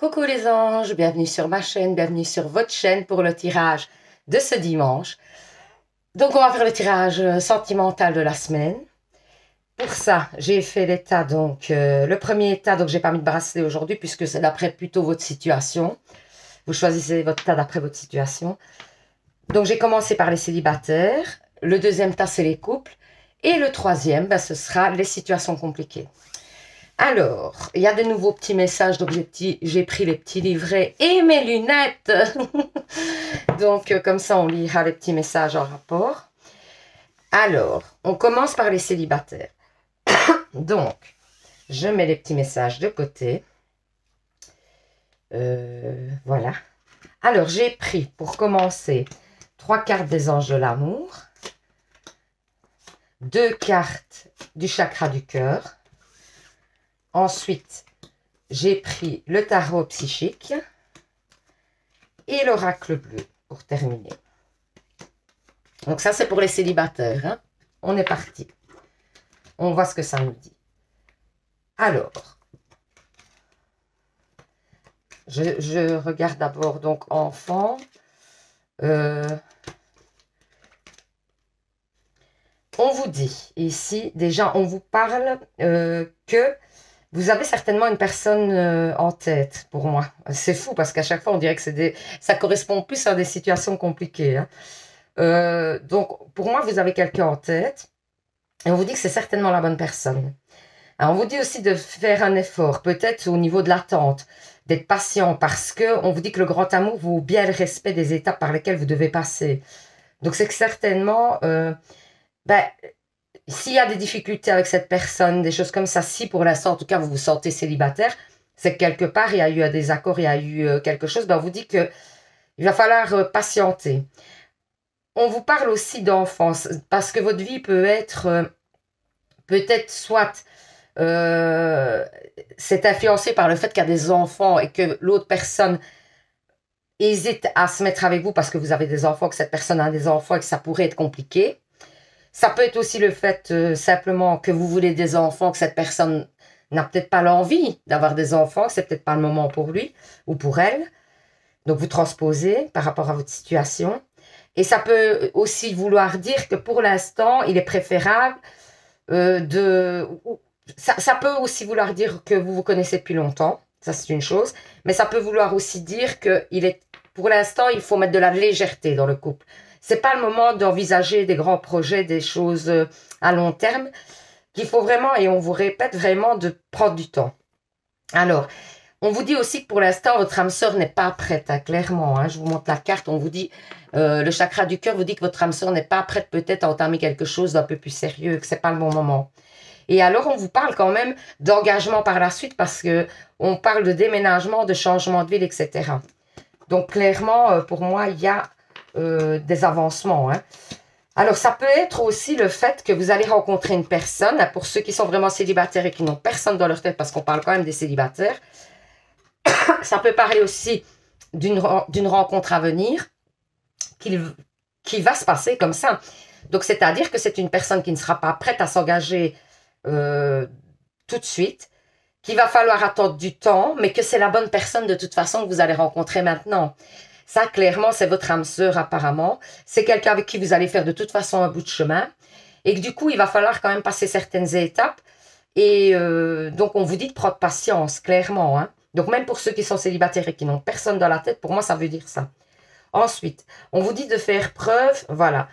Coucou les anges, bienvenue sur ma chaîne, bienvenue sur votre chaîne pour le tirage de ce dimanche. Donc on va faire le tirage sentimental de la semaine. Pour ça, j'ai fait l'état, donc le premier état, donc j'ai pas mis de bracelet aujourd'hui puisque c'est d'après plutôt votre situation. Vous choisissez votre tas d'après votre situation. Donc j'ai commencé par les célibataires, le deuxième tas c'est les couples et le troisième, ce sera les situations compliquées. Alors, il y a de nouveaux petits messages, donc j'ai pris les petits livrets et mes lunettes. Donc, comme ça, on lira les petits messages en rapport. Alors, on commence par les célibataires. Donc, je mets les petits messages de côté. Voilà. Alors, j'ai pris, pour commencer, 3 cartes des anges de l'amour, 2 cartes du chakra du cœur. Ensuite, j'ai pris le tarot psychique et l'oracle bleu pour terminer. Donc ça, c'est pour les célibataires, hein. On est parti. On voit ce que ça nous dit. Alors, je regarde d'abord donc enfant. On vous dit ici, déjà, on vous parle que vous avez certainement une personne en tête, pour moi. C'est fou, parce qu'à chaque fois, on dirait que ça correspond plus à des situations compliquées. Hein. Donc, pour moi, vous avez quelqu'un en tête, et on vous dit que c'est certainement la bonne personne. Alors, on vous dit aussi de faire un effort, peut-être au niveau de l'attente, d'être patient, parce qu'on vous dit que le grand amour vaut bien le respect des étapes par lesquelles vous devez passer. Donc, c'est que certainement... s'il y a des difficultés avec cette personne, des choses comme ça, si pour l'instant, en tout cas, vous vous sentez célibataire, c'est que quelque part, il y a eu un désaccord, il y a eu quelque chose, on vous dit qu'il va falloir patienter. On vous parle aussi d'enfance, parce que votre vie peut être, peut-être soit, c'est influencé par le fait qu'il y a des enfants et que l'autre personne hésite à se mettre avec vous parce que vous avez des enfants, que cette personne a des enfants et que ça pourrait être compliqué. Ça peut être aussi le fait simplement que vous voulez des enfants, que cette personne n'a peut-être pas l'envie d'avoir des enfants, que c'est peut-être pas le moment pour lui ou pour elle. Donc vous transposez par rapport à votre situation. Et ça peut aussi vouloir dire que pour l'instant, il est préférable ça peut aussi vouloir dire que vous vous connaissez depuis longtemps, ça c'est une chose. Mais ça peut vouloir aussi dire que pour l'instant, il faut mettre de la légèreté dans le couple. C'est pas le moment d'envisager des grands projets, des choses à long terme, qu'il faut vraiment, et on vous répète vraiment, de prendre du temps. Alors, on vous dit aussi que pour l'instant, votre âme sœur n'est pas prête, hein, clairement. Hein, je vous montre la carte, on vous dit, le chakra du cœur vous dit que votre âme sœur n'est pas prête peut-être à entamer quelque chose d'un peu plus sérieux, que c'est pas le bon moment. Et alors, on vous parle quand même d'engagement par la suite, parce que on parle de déménagement, de changement de ville, etc. Donc, clairement, pour moi, il y a des avancements. Hein. Alors, ça peut être aussi le fait que vous allez rencontrer une personne, pour ceux qui sont vraiment célibataires et qui n'ont personne dans leur tête, parce qu'on parle quand même des célibataires. Ça peut parler aussi d'une rencontre à venir qui va se passer comme ça. Donc, c'est-à-dire que c'est une personne qui ne sera pas prête à s'engager tout de suite, qu'il va falloir attendre du temps, mais que c'est la bonne personne de toute façon que vous allez rencontrer maintenant. Ça, clairement, c'est votre âme sœur apparemment. C'est quelqu'un avec qui vous allez faire de toute façon un bout de chemin. Et que du coup, il va falloir quand même passer certaines étapes. Et donc, on vous dit de prendre patience, clairement. Hein. Donc, même pour ceux qui sont célibataires et qui n'ont personne dans la tête, pour moi, ça veut dire ça. Ensuite, on vous dit de faire preuve, voilà,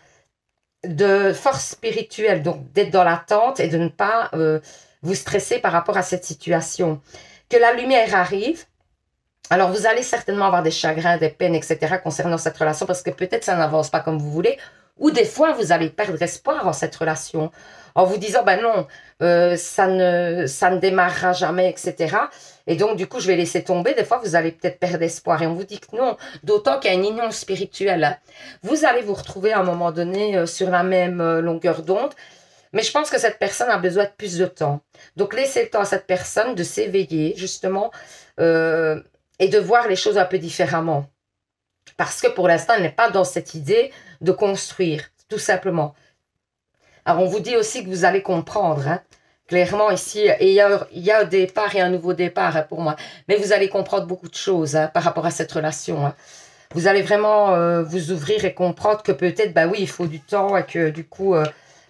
de force spirituelle. Donc, d'être dans l'attente et de ne pas vous stresser par rapport à cette situation. Que la lumière arrive. Alors, vous allez certainement avoir des chagrins, des peines, etc. concernant cette relation parce que peut-être ça n'avance pas comme vous voulez. Ou des fois, vous allez perdre espoir en cette relation en vous disant, ben non, ça ne démarrera jamais, etc. Et donc, du coup, je vais laisser tomber. Des fois, vous allez peut-être perdre espoir. Et on vous dit que non, d'autant qu'il y a une union spirituelle. Vous allez vous retrouver à un moment donné sur la même longueur d'onde. Mais je pense que cette personne a besoin de plus de temps. Donc, laissez le temps à cette personne de s'éveiller, justement, et de voir les choses un peu différemment. Parce que pour l'instant, elle n'est pas dans cette idée de construire, tout simplement. Alors, on vous dit aussi que vous allez comprendre. Hein. Clairement, ici, et il y a un départ et un nouveau départ hein, pour moi. Mais vous allez comprendre beaucoup de choses hein, par rapport à cette relation. Hein. Vous allez vraiment vous ouvrir et comprendre que peut-être, bah oui, il faut du temps et que du coup,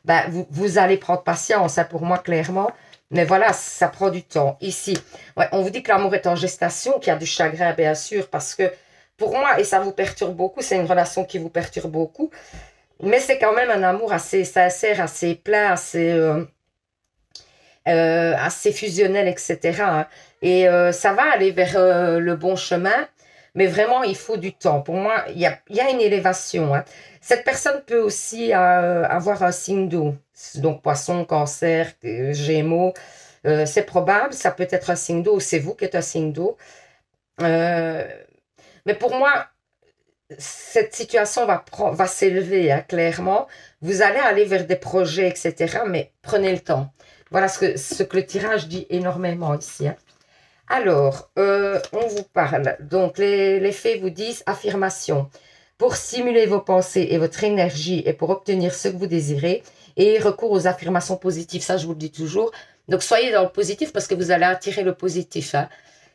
bah, vous allez prendre patience hein, pour moi, clairement. Mais voilà, ça prend du temps. Ici, ouais, on vous dit que l'amour est en gestation, qu'il y a du chagrin, bien sûr, parce que pour moi, et ça vous perturbe beaucoup, c'est une relation qui vous perturbe beaucoup, mais c'est quand même un amour assez sincère, assez plein, assez fusionnel, etc. hein. Et ça va aller vers le bon chemin, mais vraiment, il faut du temps. Pour moi, il y a une élévation. Hein. Cette personne peut aussi avoir un signe d'eau, donc poisson, cancer, gémeaux. C'est probable, ça peut être un signe d'eau, ou c'est vous qui êtes un signe d'eau. Euh, mais pour moi, cette situation va s'élever, hein, clairement. Vous allez aller vers des projets, etc. Mais prenez le temps. Voilà ce que le tirage dit énormément ici. Hein. Alors, on vous parle. Donc, les faits vous disent affirmation. Pour stimuler vos pensées et votre énergie et pour obtenir ce que vous désirez, et recours aux affirmations positives. Ça, je vous le dis toujours. Donc, soyez dans le positif parce que vous allez attirer le positif. Hein.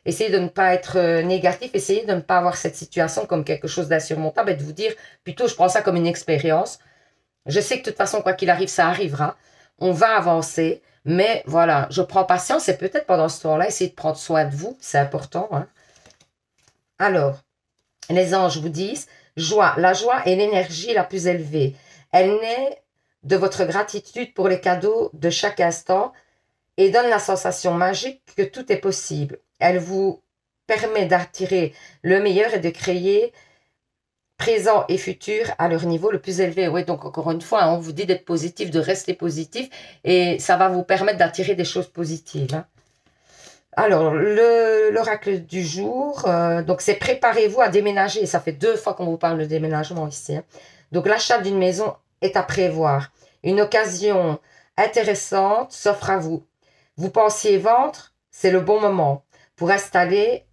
Essayez de ne pas être négatif. Essayez de ne pas avoir cette situation comme quelque chose d'insurmontable et de vous dire, plutôt, je prends ça comme une expérience. Je sais que de toute façon, quoi qu'il arrive, ça arrivera. On va avancer. Mais voilà, je prends patience et peut-être pendant ce temps-là, essayez de prendre soin de vous. C'est important. Hein. Alors, les anges vous disent, joie. La joie est l'énergie la plus élevée. Elle naît de votre gratitude pour les cadeaux de chaque instant et donne la sensation magique que tout est possible. Elle vous permet d'attirer le meilleur et de créer présent et futur à leur niveau le plus élevé. Oui, donc encore une fois, on vous dit d'être positif, de rester positif et ça va vous permettre d'attirer des choses positives. Hein. Alors, l'oracle du jour, donc c'est préparez-vous à déménager. Ça fait 2 fois qu'on vous parle de déménagement ici. Hein. Donc, l'achat d'une maison est à prévoir. Une occasion intéressante s'offre à vous. Vous pensiez vendre, c'est le bon moment pour installer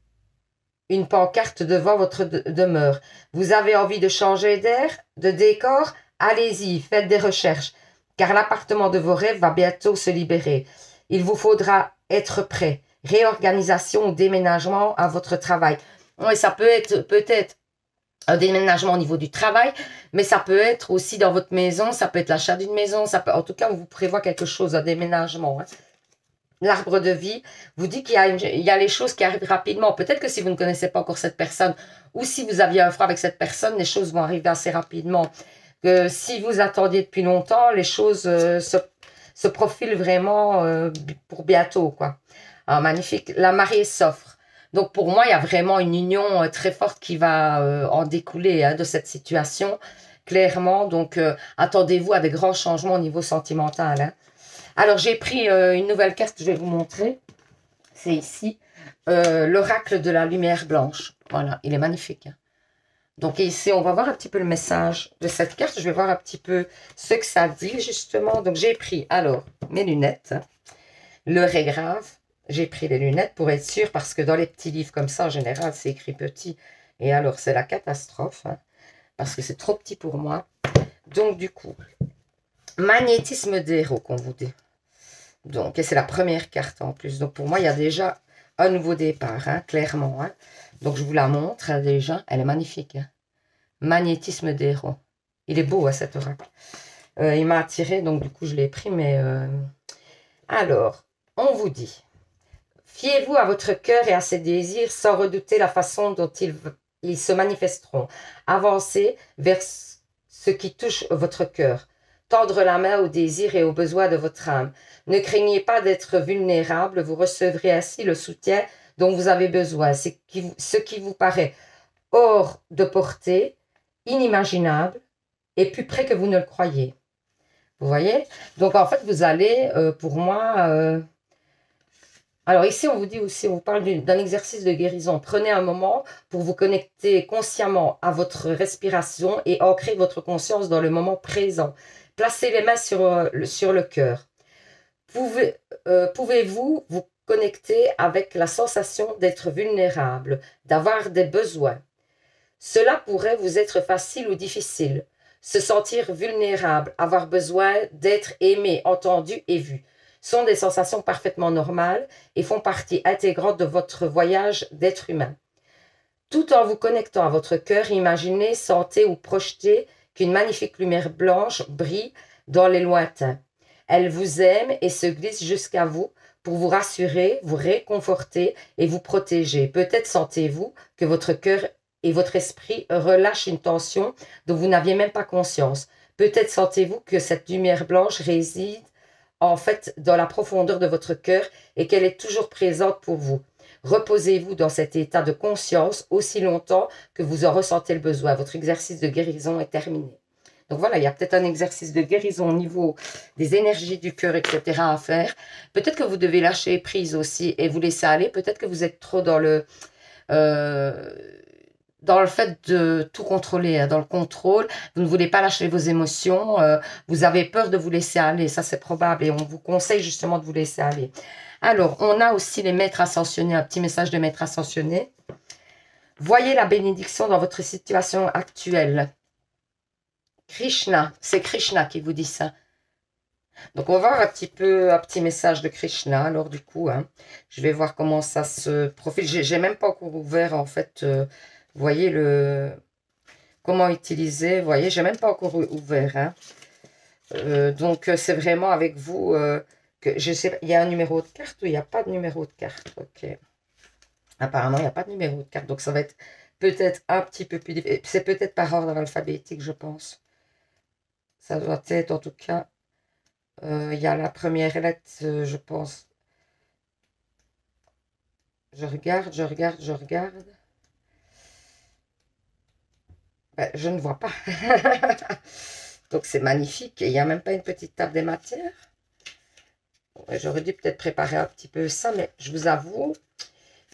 une pancarte devant votre demeure. Vous avez envie de changer d'air, de décor? Allez-y, faites des recherches, car l'appartement de vos rêves va bientôt se libérer. Il vous faudra être prêt. Réorganisation ou déménagement à votre travail. Oui, ça peut être peut-être un déménagement au niveau du travail, mais ça peut être aussi dans votre maison, ça peut être l'achat d'une maison, ça peut, en tout cas, on vous prévoit quelque chose, un déménagement. Hein. L'arbre de vie vous dit qu'il y a les choses qui arrivent rapidement. Peut-être que si vous ne connaissez pas encore cette personne, ou si vous aviez un froid avec cette personne, les choses vont arriver assez rapidement. Que si vous attendiez depuis longtemps, les choses se profilent vraiment pour bientôt, quoi. Alors, magnifique. La mariée s'offre. Donc, pour moi, il y a vraiment une union très forte qui va en découler hein, de cette situation, clairement. Donc, attendez-vous à des grands changements au niveau sentimental. Hein. Alors, j'ai pris une nouvelle carte, je vais vous montrer. C'est ici, l'oracle de la lumière blanche. Voilà, il est magnifique. Hein. Donc, ici, on va voir un petit peu le message de cette carte. Je vais voir un petit peu ce que ça dit, justement. Donc, j'ai pris, alors, mes lunettes. L'heure est grave. J'ai pris les lunettes pour être sûre, parce que dans les petits livres comme ça, en général, c'est écrit petit. Et alors, c'est la catastrophe, hein, parce que c'est trop petit pour moi. Donc, du coup, magnétisme des héros, qu'on vous dit. Donc, et c'est la première carte en plus. Donc, pour moi, il y a déjà un nouveau départ, hein, clairement. Hein. Donc, je vous la montre hein, déjà. Elle est magnifique. Hein. Magnétisme des héros. Il est beau, hein, cet oracle. Il m'a attiré, donc du coup, je l'ai pris. Mais alors, on vous dit, fiez-vous à votre cœur et à ses désirs sans redouter la façon dont ils se manifesteront. Avancez vers ce qui touche votre cœur. Tendre la main aux désirs et aux besoins de votre âme. Ne craignez pas d'être vulnérable, vous recevrez ainsi le soutien dont vous avez besoin. Ce qui vous paraît hors de portée, inimaginable, et plus près que vous ne le croyez. Vous voyez? Donc en fait, vous allez, pour moi... Alors ici, on vous dit aussi, on vous parle d'un exercice de guérison. Prenez un moment pour vous connecter consciemment à votre respiration et ancrer votre conscience dans le moment présent. Placez les mains sur le cœur. Pouvez-vous vous connecter avec la sensation d'être vulnérable, d'avoir des besoins? Cela pourrait vous être facile ou difficile. Se sentir vulnérable, avoir besoin d'être aimé, entendu et vu. sont des sensations parfaitement normales et font partie intégrante de votre voyage d'être humain. Tout en vous connectant à votre cœur, imaginez, sentez ou projetez qu'une magnifique lumière blanche brille dans les lointains. Elle vous aime et se glisse jusqu'à vous pour vous rassurer, vous réconforter et vous protéger. Peut-être sentez-vous que votre cœur et votre esprit relâchent une tension dont vous n'aviez même pas conscience. Peut-être sentez-vous que cette lumière blanche réside en fait dans la profondeur de votre cœur et qu'elle est toujours présente pour vous. Reposez-vous dans cet état de conscience aussi longtemps que vous en ressentez le besoin. Votre exercice de guérison est terminé. Donc voilà, il y a peut-être un exercice de guérison au niveau des énergies du cœur, etc. à faire. Peut-être que vous devez lâcher prise aussi et vous laisser aller. Peut-être que vous êtes trop dans le fait de tout contrôler, hein, dans le contrôle. Vous ne voulez pas lâcher vos émotions. Vous avez peur de vous laisser aller. Ça, c'est probable. Et on vous conseille justement de vous laisser aller. Alors, on a aussi les maîtres ascensionnés. Un petit message de maîtres ascensionnés. Voyez la bénédiction dans votre situation actuelle. Krishna, c'est Krishna qui vous dit ça. Donc, on va voir un petit message de Krishna. Alors, du coup, hein, je vais voir comment ça se profile. J'ai même pas encore ouvert, en fait, vous voyez, comment utiliser. Vous voyez, j'ai même pas encore ouvert. Hein. Donc, c'est vraiment avec vous que je sais pas. Il y a un numéro de carte ou il n'y a pas de numéro de carte? Ok. Apparemment, il n'y a pas de numéro de carte. Donc, ça va être peut-être un petit peu plus difficile. C'est peut-être par ordre alphabétique, je pense. Ça doit être, en tout cas, il y a la première lettre, je pense. Je regarde. Ben, je ne vois pas. Donc, c'est magnifique. Et il n'y a même pas une petite table des matières. J'aurais dû peut-être préparer un petit peu ça, mais je vous avoue,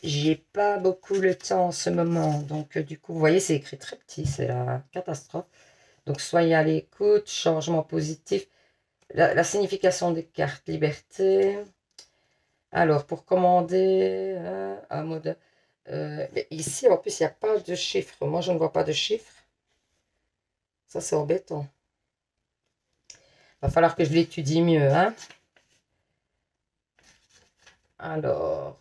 j'ai pas beaucoup le temps en ce moment. Donc, du coup, vous voyez, c'est écrit très petit. C'est la catastrophe. Donc, soyez à l'écoute, changement positif. La signification des cartes, liberté. Alors, pour commander un mode... ici, en plus, il n'y a pas de chiffres. Moi, je ne vois pas de chiffres. Ça, c'est embêtant. Va falloir que je l'étudie mieux. Hein. Alors,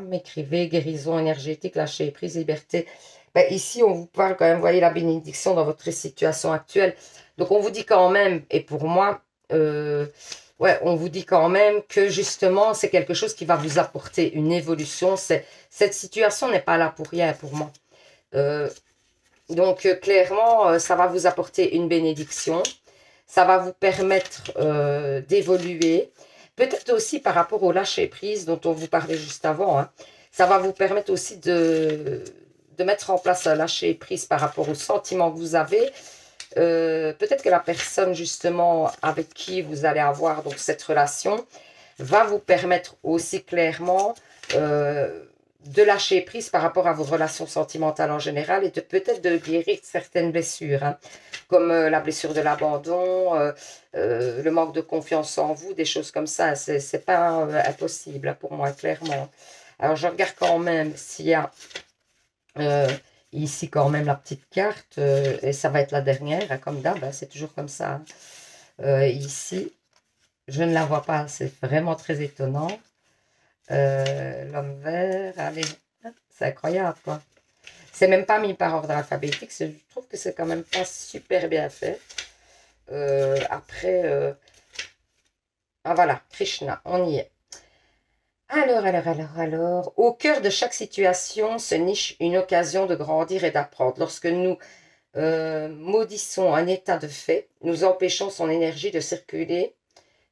m'écrivez, guérison énergétique, lâcher prise, liberté. Ben, ici, on vous parle quand même, voyez la bénédiction dans votre situation actuelle. Donc, on vous dit quand même, et pour moi, ouais, on vous dit quand même que justement, c'est quelque chose qui va vous apporter une évolution. Cette situation n'est pas là pour rien pour moi. Donc, clairement, ça va vous apporter une bénédiction. Ça va vous permettre d'évoluer. Peut-être aussi par rapport au lâcher-prise dont on vous parlait juste avant. Hein, ça va vous permettre aussi de mettre en place un lâcher-prise par rapport aux sentiments que vous avez. Peut-être que la personne justement avec qui vous allez avoir donc, cette relation va vous permettre aussi clairement de lâcher prise par rapport à vos relations sentimentales en général et de peut-être de guérir certaines blessures, hein, comme la blessure de l'abandon, le manque de confiance en vous, des choses comme ça. C'est pas impossible pour moi, clairement. Alors, je regarde quand même s'il y a ici quand même la petite carte, et ça va être la dernière, hein, comme d'hab, hein, c'est toujours comme ça. Hein. Ici, je ne la vois pas, c'est vraiment très étonnant. L'homme vert, allez, c'est incroyable quoi. C'est même pas mis par ordre alphabétique, je trouve que c'est quand même pas super bien fait. Après, ah voilà, Krishna, on y est. Alors, au cœur de chaque situation se niche une occasion de grandir et d'apprendre. Lorsque nous maudissons un état de fait, nous empêchons son énergie de circuler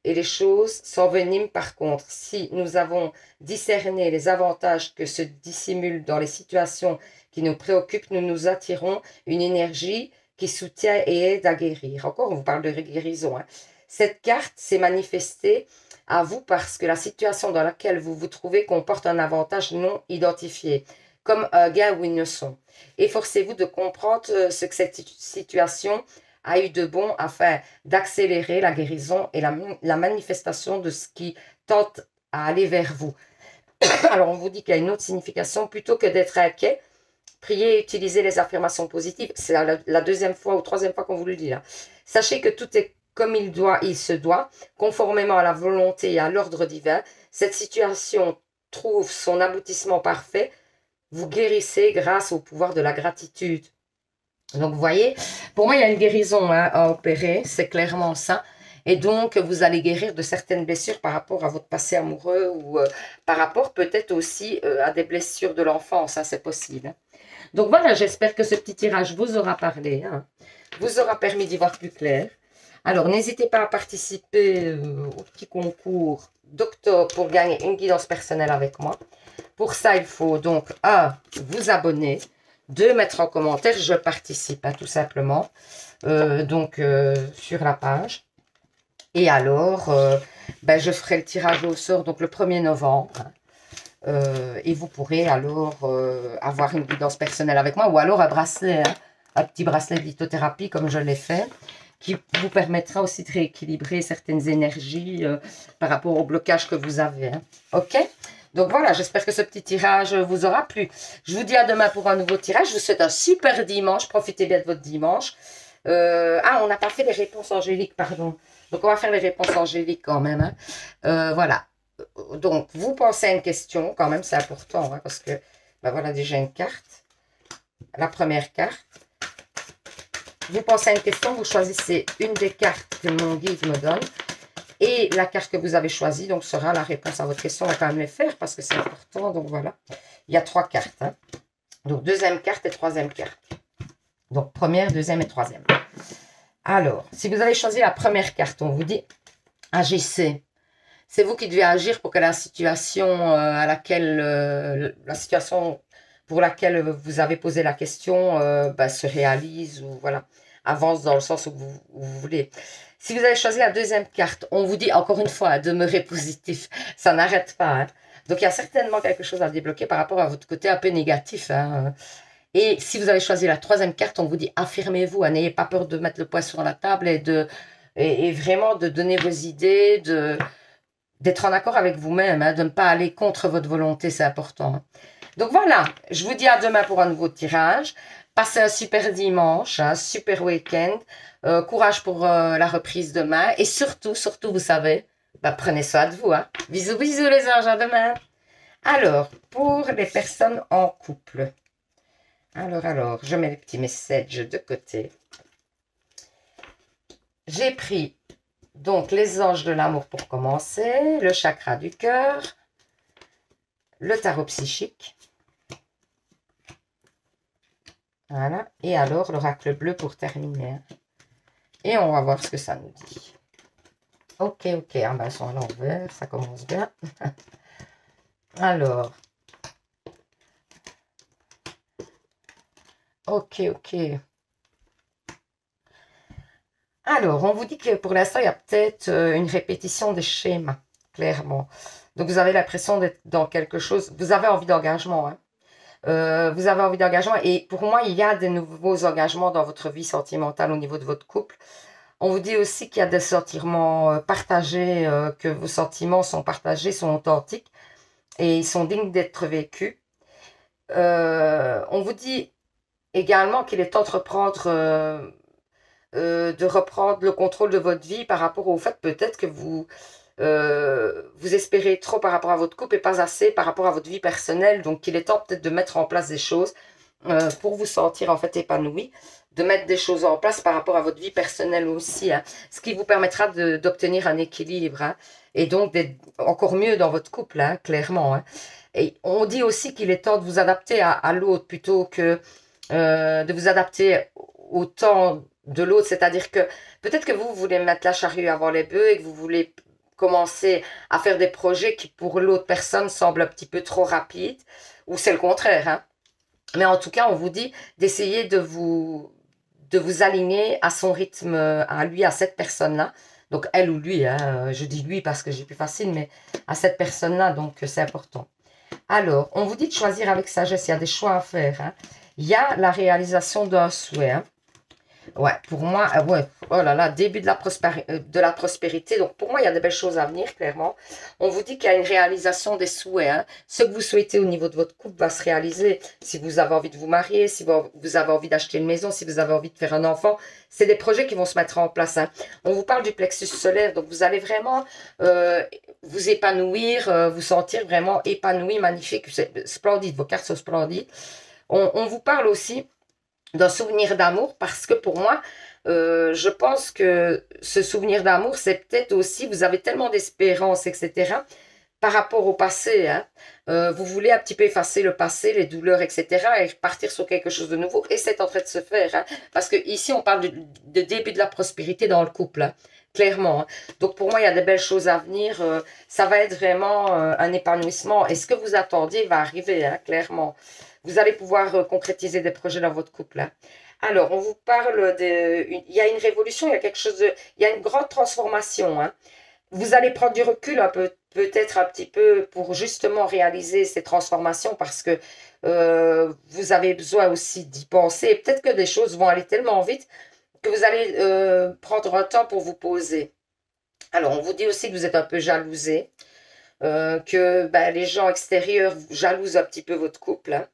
et les choses s'enveniment par contre. Si nous avons discerné les avantages que se dissimulent dans les situations qui nous préoccupent, nous nous attirons une énergie qui soutient et aide à guérir. Encore, on vous parle de guérison. Hein. Cette carte s'est manifestée à vous parce que la situation dans laquelle vous vous trouvez comporte un avantage non identifié, comme un gain ou une leçon. Efforcez-vous de comprendre ce que cette situation a eu de bon afin d'accélérer la guérison et la manifestation de ce qui tente à aller vers vous. Alors, on vous dit qu'il y a une autre signification. Plutôt que d'être inquiet, priez et utilisez les affirmations positives. C'est la deuxième fois ou troisième fois qu'on vous le dit là. Sachez que tout est comme il se doit, conformément à la volonté et à l'ordre divin. Cette situation trouve son aboutissement parfait. Vous guérissez grâce au pouvoir de la gratitude. Donc, vous voyez, pour moi, il y a une guérison à opérer, c'est clairement ça. Et donc, vous allez guérir de certaines blessures par rapport à votre passé amoureux ou par rapport peut-être aussi à des blessures de l'enfance, c'est possible. Donc, voilà, j'espère que ce petit tirage vous aura parlé, vous aura permis d'y voir plus clair. Alors, n'hésitez pas à participer au petit concours d'octobre pour gagner une guidance personnelle avec moi. Pour ça, il faut donc, vous abonner, 2, mettre en commentaire, je participe, tout simplement, sur la page. Et alors, je ferai le tirage au sort, donc le 1er novembre. Et vous pourrez alors avoir une guidance personnelle avec moi, ou alors un bracelet, un petit bracelet de lithothérapie, comme je l'ai fait, qui vous permettra aussi de rééquilibrer certaines énergies par rapport au blocage que vous avez. Ok ? Donc voilà, j'espère que ce petit tirage vous aura plu. Je vous dis à demain pour un nouveau tirage. Je vous souhaite un super dimanche. Profitez bien de votre dimanche. On n'a pas fait les réponses angéliques, pardon. Donc, on va faire les réponses angéliques quand même. Voilà. Donc, vous pensez à une question, quand même, c'est important. Parce que, voilà déjà une carte. La première carte. Vous pensez à une question, vous choisissez une des cartes que mon guide me donne. Et la carte que vous avez choisie, donc, sera la réponse à votre question. On va quand même les faire parce que c'est important. Donc, voilà. Il y a 3 cartes. Donc, deuxième carte et troisième carte. Donc, première, deuxième et troisième. Alors, si vous avez choisi la première carte, on vous dit « Agissez ». C'est vous qui devez agir pour que la situation pour laquelle vous avez posé la question se réalise ou voilà, avance dans le sens où vous voulez. Si vous avez choisi la deuxième carte, on vous dit encore une fois, demeurez positif, ça n'arrête pas. Donc, il y a certainement quelque chose à débloquer par rapport à votre côté un peu négatif. Et si vous avez choisi la troisième carte, on vous dit affirmez-vous, n'ayez pas peur de mettre le poing sur la table et vraiment de donner vos idées, d'être en accord avec vous-même, de ne pas aller contre votre volonté, c'est important. Donc voilà, je vous dis à demain pour un nouveau tirage. Passez un super dimanche, un super week-end. Courage pour la reprise demain. Et surtout, vous savez, prenez soin de vous. Bisous, bisous les anges, à demain. Alors, pour les personnes en couple. Alors, je mets les petits messages de côté. J'ai pris donc les anges de l'amour pour commencer, le chakra du cœur, le tarot psychique. Voilà. Et alors, l'oracle bleu pour terminer. Et on va voir ce que ça nous dit. Ok. Ils sont à l'envers, ça commence bien. Alors. Ok. Alors, on vous dit que pour l'instant, il y a peut-être une répétition des schémas, clairement. Donc, vous avez l'impression d'être dans quelque chose. Vous avez envie d'engagement. Vous avez envie d'engagement. Et pour moi, il y a des nouveaux engagements dans votre vie sentimentale au niveau de votre couple. On vous dit aussi qu'il y a des sentiments partagés, que vos sentiments sont partagés, sont authentiques et ils sont dignes d'être vécus. On vous dit également qu'il est temps de reprendre le contrôle de votre vie par rapport au fait peut-être que vous espérez trop par rapport à votre couple et pas assez par rapport à votre vie personnelle. Donc, il est temps peut-être de mettre en place des choses pour vous sentir en fait épanoui, de mettre des choses en place par rapport à votre vie personnelle aussi, ce qui vous permettra d'obtenir un équilibre et donc d'être encore mieux dans votre couple, clairement. Et on dit aussi qu'il est temps de vous adapter à l'autre plutôt que de vous adapter au temps de l'autre, c'est-à-dire que peut-être que vous voulez mettre la charrue avant les bœufs et que vous voulez commencer à faire des projets qui pour l'autre personne semblent un petit peu trop rapides, ou c'est le contraire. Mais en tout cas, on vous dit d'essayer de vous aligner à son rythme, à lui, à cette personne-là. Donc elle ou lui, je dis lui parce que j'ai plus facile, mais à cette personne-là, donc c'est important. Alors, on vous dit de choisir avec sagesse, il y a des choix à faire. Il y a la réalisation d'un souhait. Ouais, pour moi, ouais, oh là là, début de la prospérité. Donc, pour moi, il y a de belles choses à venir, clairement. On vous dit qu'il y a une réalisation des souhaits. Hein. Ce que vous souhaitez au niveau de votre couple va se réaliser. Si vous avez envie de vous marier, si vous avez envie d'acheter une maison, si vous avez envie de faire un enfant, c'est des projets qui vont se mettre en place. Hein. On vous parle du plexus solaire, donc vous allez vraiment vous épanouir, vous sentir vraiment épanoui, magnifique. C'est splendide, vos cartes sont splendides. On vous parle aussi d'un souvenir d'amour parce que pour moi, je pense que ce souvenir d'amour, c'est peut-être aussi, vous avez tellement d'espérance, etc., par rapport au passé. Hein. Vous voulez un petit peu effacer le passé, les douleurs, etc., et partir sur quelque chose de nouveau, et c'est en train de se faire. Hein, parce que ici, on parle de début de la prospérité dans le couple. Hein, clairement. Hein. Donc pour moi, il y a de belles choses à venir. Ça va être vraiment un épanouissement. Et ce que vous attendiez va arriver, hein, clairement. Vous allez pouvoir concrétiser des projets dans votre couple. Hein. Alors, on vous parle il y a une révolution, il y a quelque chose il y a une grande transformation. Hein. Vous allez prendre du recul un peu, peut-être un petit peu pour justement réaliser ces transformations parce que vous avez besoin aussi d'y penser. Et peut-être que des choses vont aller tellement vite que vous allez prendre un temps pour vous poser. Alors, on vous dit aussi que vous êtes un peu jalousé, que ben, les gens extérieurs jalousent un petit peu votre couple. Hein,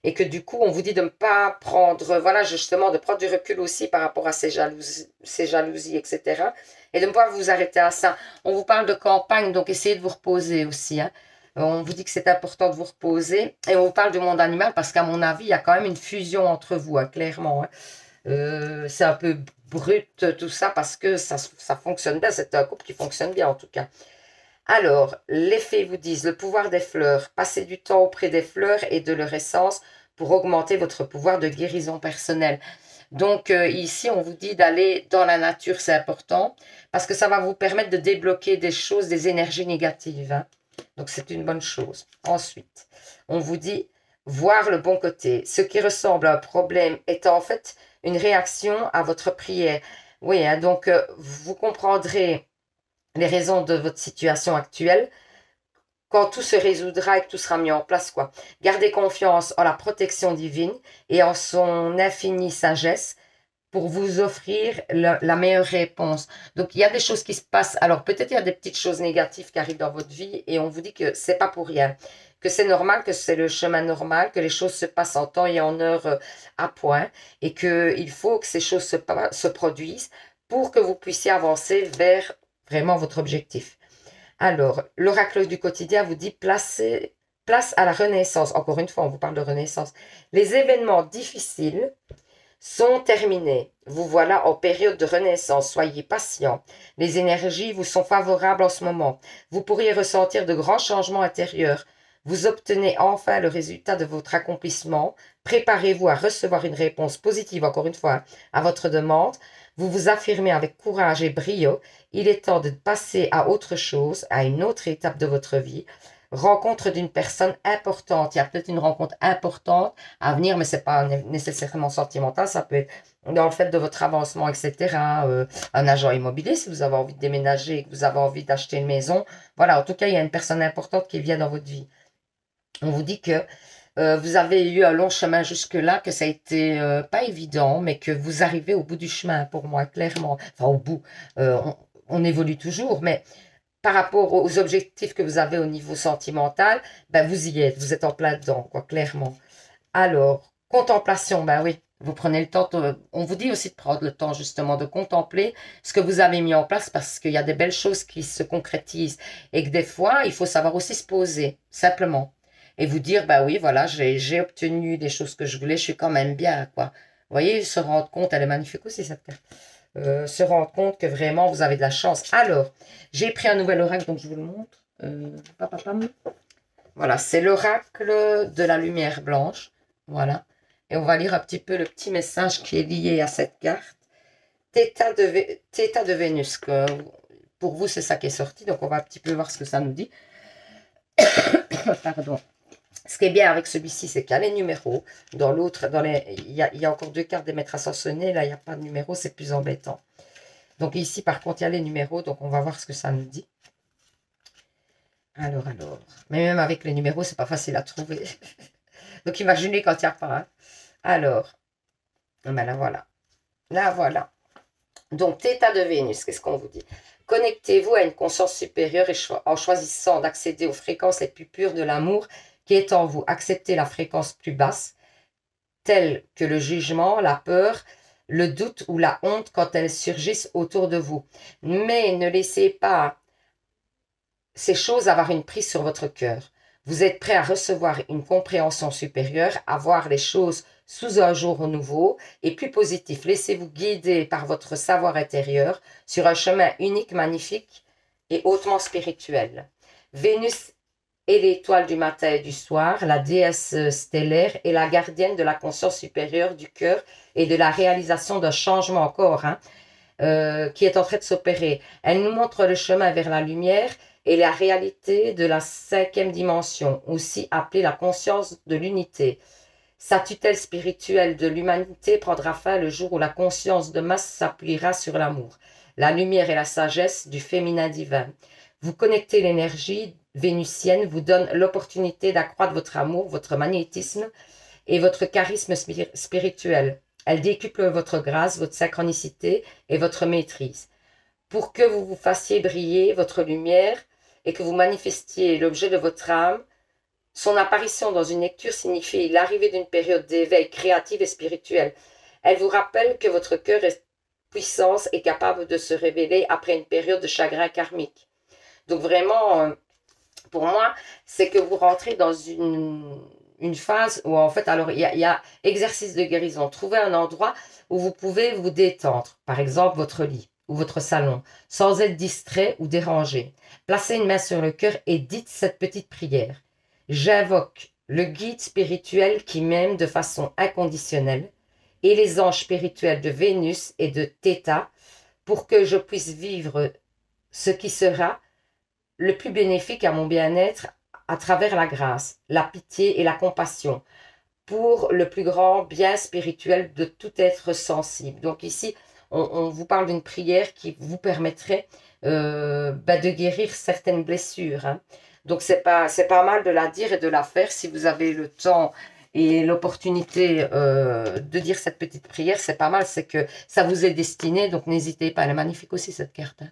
et que du coup, on vous dit de ne pas prendre, voilà, justement, de prendre du recul aussi par rapport à ces jalousies, etc. Et de ne pas vous arrêter à ça. On vous parle de campagne, donc essayez de vous reposer aussi. Hein. On vous dit que c'est important de vous reposer. Et on vous parle du monde animal parce qu'à mon avis, il y a quand même une fusion entre vous, hein, clairement. Hein. C'est un peu brut tout ça parce que ça fonctionne bien. C'est un couple qui fonctionne bien en tout cas. Alors, les fées vous disent le pouvoir des fleurs. Passez du temps auprès des fleurs et de leur essence pour augmenter votre pouvoir de guérison personnelle. Donc ici, on vous dit d'aller dans la nature, c'est important, parce que ça va vous permettre de débloquer des choses, des énergies négatives. Hein. Donc c'est une bonne chose. Ensuite, on vous dit voir le bon côté. Ce qui ressemble à un problème est en fait une réaction à votre prière. Oui, hein, donc vous comprendrez les raisons de votre situation actuelle quand tout se résoudra et que tout sera mis en place, quoi. Gardez confiance en la protection divine et en son infinie sagesse pour vous offrir la meilleure réponse. Donc, il y a des choses qui se passent. Alors, peut-être il y a des petites choses négatives qui arrivent dans votre vie et on vous dit que c'est pas pour rien, que c'est normal, que c'est le chemin normal, que les choses se passent en temps et en heure à point et qu'il faut que ces choses se produisent pour que vous puissiez avancer vers vraiment votre objectif. Alors, l'oracle du quotidien vous dit place à la renaissance. Encore une fois, on vous parle de renaissance. Les événements difficiles sont terminés. Vous voilà en période de renaissance. Soyez patient. Les énergies vous sont favorables en ce moment. Vous pourriez ressentir de grands changements intérieurs. Vous obtenez enfin le résultat de votre accomplissement. Préparez-vous à recevoir une réponse positive, encore une fois, à votre demande. Vous vous affirmez avec courage et brio. Il est temps de passer à autre chose, à une autre étape de votre vie. Rencontre d'une personne importante. Il y a peut-être une rencontre importante à venir, mais c'est pas nécessairement sentimental. Ça peut être dans le fait de votre avancement, etc. Un agent immobilier, si vous avez envie de déménager, que vous avez envie d'acheter une maison. Voilà, en tout cas, il y a une personne importante qui vient dans votre vie. On vous dit que vous avez eu un long chemin jusque-là, que ça a été pas évident, mais que vous arrivez au bout du chemin, pour moi, clairement. Enfin, au bout. On évolue toujours, mais par rapport aux objectifs que vous avez au niveau sentimental, ben vous y êtes, vous êtes en plein dedans, quoi, clairement. Alors, contemplation, ben oui, vous prenez le temps, on vous dit aussi de prendre le temps justement de contempler ce que vous avez mis en place parce qu'il y a des belles choses qui se concrétisent et que des fois, il faut savoir aussi se poser, simplement. Et vous dire, bah oui, voilà, j'ai obtenu des choses que je voulais, je suis quand même bien, quoi. Vous voyez, se rendre compte, elle est magnifique aussi, cette carte. Se rendre compte que vraiment, vous avez de la chance. Alors, j'ai pris un nouvel oracle, donc je vous le montre. Voilà, c'est l'oracle de la lumière blanche. Voilà. Et on va lire un petit peu le petit message qui est lié à cette carte. Theta de Vénus. Que pour vous, c'est ça qui est sorti. Donc, on va un petit peu voir ce que ça nous dit. Pardon. Ce qui est bien avec celui-ci, c'est qu'il y a les numéros. Dans l'autre, il y a encore deux cartes des maîtres ascensionnés. Là, il n'y a pas de numéros, c'est plus embêtant. Donc ici, par contre, il y a les numéros. Donc, on va voir ce que ça nous dit. Alors. Mais même avec les numéros, c'est pas facile à trouver. Donc, imaginez quand il n'y a pas. Hein. Alors, ben là, voilà. Là, voilà. Donc, Theta de Vénus, qu'est-ce qu'on vous dit? Connectez-vous à une conscience supérieure en choisissant d'accéder aux fréquences les plus pures de l'amour qui est en vous. Acceptez la fréquence plus basse, telle que le jugement, la peur, le doute ou la honte quand elles surgissent autour de vous. Mais ne laissez pas ces choses avoir une prise sur votre cœur. Vous êtes prêt à recevoir une compréhension supérieure, à voir les choses sous un jour nouveau et plus positif. Laissez-vous guider par votre savoir intérieur sur un chemin unique, magnifique et hautement spirituel. Vénus est l'étoile du matin et du soir, la déesse stellaire et la gardienne de la conscience supérieure du cœur et de la réalisation d'un changement encore, qui est en train de s'opérer. Elle nous montre le chemin vers la lumière et la réalité de la 5e dimension, aussi appelée la conscience de l'unité. Sa tutelle spirituelle de l'humanité prendra fin le jour où la conscience de masse s'appuiera sur l'amour, la lumière et la sagesse du féminin divin. Vous connectez l'énergie vénusienne, vous donne l'opportunité d'accroître votre amour, votre magnétisme et votre charisme spirituel. Elle décuple votre grâce, votre synchronicité et votre maîtrise. Pour que vous vous fassiez briller votre lumière et que vous manifestiez l'objet de votre âme, son apparition dans une lecture signifie l'arrivée d'une période d'éveil créative et spirituel. Elle vous rappelle que votre cœur est puissance et capable de se révéler après une période de chagrin karmique. Donc vraiment, pour moi, c'est que vous rentrez dans une phase où en fait, alors il y a exercice de guérison. Trouvez un endroit où vous pouvez vous détendre, par exemple votre lit ou votre salon, sans être distrait ou dérangé. Placez une main sur le cœur et dites cette petite prière. J'invoque le guide spirituel qui m'aime de façon inconditionnelle et les anges spirituels de Vénus et de Theta pour que je puisse vivre ce qui sera le plus bénéfique à mon bien-être à travers la grâce, la pitié et la compassion pour le plus grand bien spirituel de tout être sensible. Donc ici, on vous parle d'une prière qui vous permettrait de guérir certaines blessures. Donc c'est pas mal de la dire et de la faire si vous avez le temps et l'opportunité de dire cette petite prière. C'est pas mal, c'est que ça vous est destiné, donc n'hésitez pas. Elle est magnifique aussi cette carte.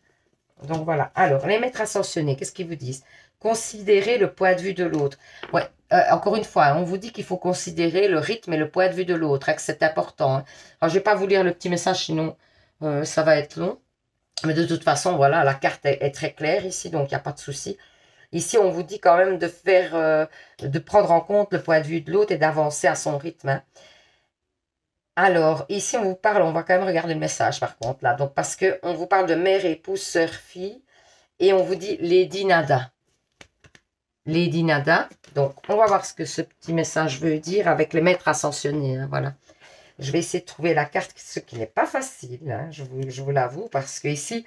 Donc voilà. Alors, les maîtres ascensionnés, qu'est-ce qu'ils vous disent? Considérez le point de vue de l'autre. Ouais, encore une fois, on vous dit qu'il faut considérer le rythme et le point de vue de l'autre, que c'est important. Alors, je vais pas vous lire le petit message, sinon ça va être long. Mais de toute façon, voilà, la carte est très claire ici, donc il n'y a pas de souci. Ici, on vous dit quand même de faire, de prendre en compte le point de vue de l'autre et d'avancer à son rythme. Alors, ici, on vous parle, on va quand même regarder le message par contre, là. Donc, parce qu'on vous parle de mère, épouse, sœur, fille, et on vous dit Lady Nada. Lady Nada. Donc, on va voir ce que ce petit message veut dire avec les maîtres ascensionnés. Voilà. Je vais essayer de trouver la carte, ce qui n'est pas facile, je vous l'avoue, parce que ici,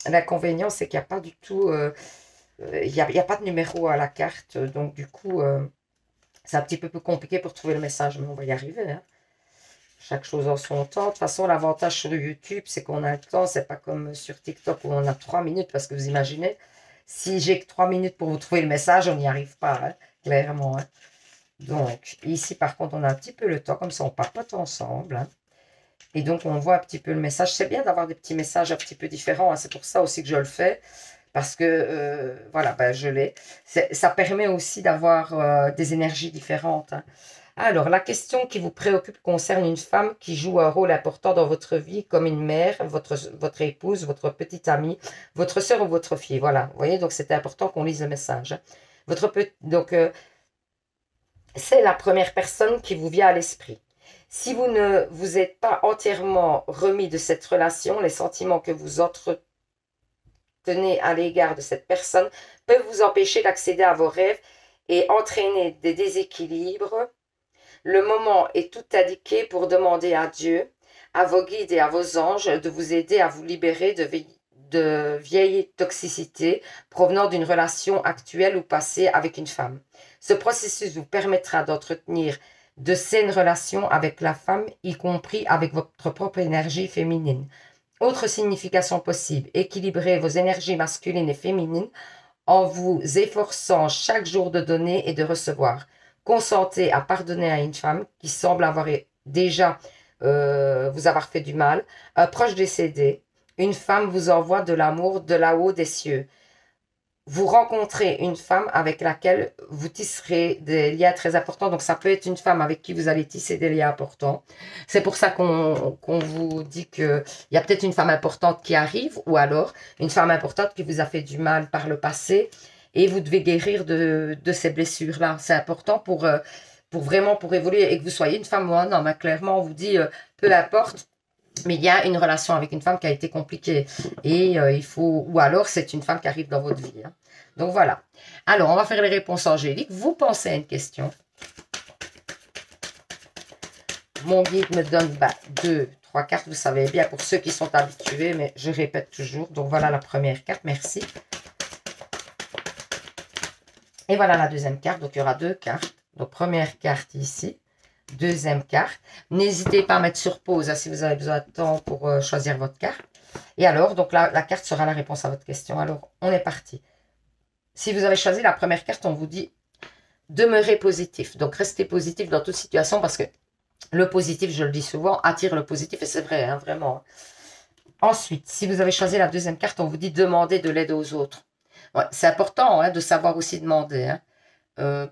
l'inconvénient, c'est qu'il n'y a pas du tout, il n'y a pas de numéro à la carte, donc du coup, c'est un petit peu plus compliqué pour trouver le message, mais on va y arriver. Chaque chose en son temps. De toute façon, l'avantage sur YouTube, c'est qu'on a le temps. C'est pas comme sur TikTok où on a 3 minutes, parce que vous imaginez, si j'ai que 3 minutes pour vous trouver le message, on n'y arrive pas, clairement. Donc, ici, par contre, on a un petit peu le temps, comme ça, on papote ensemble. Et donc, on voit un petit peu le message. C'est bien d'avoir des petits messages un petit peu différents. C'est pour ça aussi que je le fais. Parce que, voilà, je l'ai. Ça permet aussi d'avoir des énergies différentes. Alors, la question qui vous préoccupe concerne une femme qui joue un rôle important dans votre vie, comme une mère, votre épouse, votre petite amie, votre soeur ou votre fille. Voilà, vous voyez, donc c'était important qu'on lise le message. C'est la première personne qui vous vient à l'esprit. Si vous ne vous êtes pas entièrement remis de cette relation, les sentiments que vous entretenez à l'égard de cette personne peuvent vous empêcher d'accéder à vos rêves et entraîner des déséquilibres. Le moment est tout indiqué pour demander à Dieu, à vos guides et à vos anges de vous aider à vous libérer de vieilles toxicités provenant d'une relation actuelle ou passée avec une femme. Ce processus vous permettra d'entretenir de saines relations avec la femme, y compris avec votre propre énergie féminine. Autre signification possible, équilibrer vos énergies masculines et féminines en vous efforçant chaque jour de donner et de recevoir. Consentez à pardonner à une femme qui semble avoir déjà vous avoir fait du mal. Un proche décédé. Une femme vous envoie de l'amour de là-haut des cieux. Vous rencontrez une femme avec laquelle vous tisserez des liens très importants. Donc, ça peut être une femme avec qui vous allez tisser des liens importants. C'est pour ça qu'on vous dit qu'il y a peut-être une femme importante qui arrive, ou alors une femme importante qui vous a fait du mal par le passé, et vous devez guérir de ces blessures-là. C'est important pour vraiment pour évoluer, et que vous soyez une femme ou un homme. Clairement, on vous dit, peu importe, mais il y a une relation avec une femme qui a été compliquée. Et il faut, ou alors c'est une femme qui arrive dans votre vie. Hein. Donc voilà. Alors, on va faire les réponses angéliques. Vous pensez à une question. Mon guide me donne 2, 3 cartes. Vous savez bien, pour ceux qui sont habitués, mais je répète toujours. Donc voilà la première carte. Merci. Et voilà la deuxième carte. Donc il y aura 2 cartes. Donc première carte ici. Deuxième carte. N'hésitez pas à mettre sur pause hein, si vous avez besoin de temps pour choisir votre carte. Et alors, donc la carte sera la réponse à votre question. Alors, on est parti. Si vous avez choisi la première carte, on vous dit demeurez positif. Donc, restez positif dans toute situation parce que le positif, je le dis souvent, attire le positif et c'est vrai, hein, vraiment. Ensuite, si vous avez choisi la deuxième carte, on vous dit demander de l'aide aux autres. Ouais, c'est important hein, de savoir aussi demander. Hein.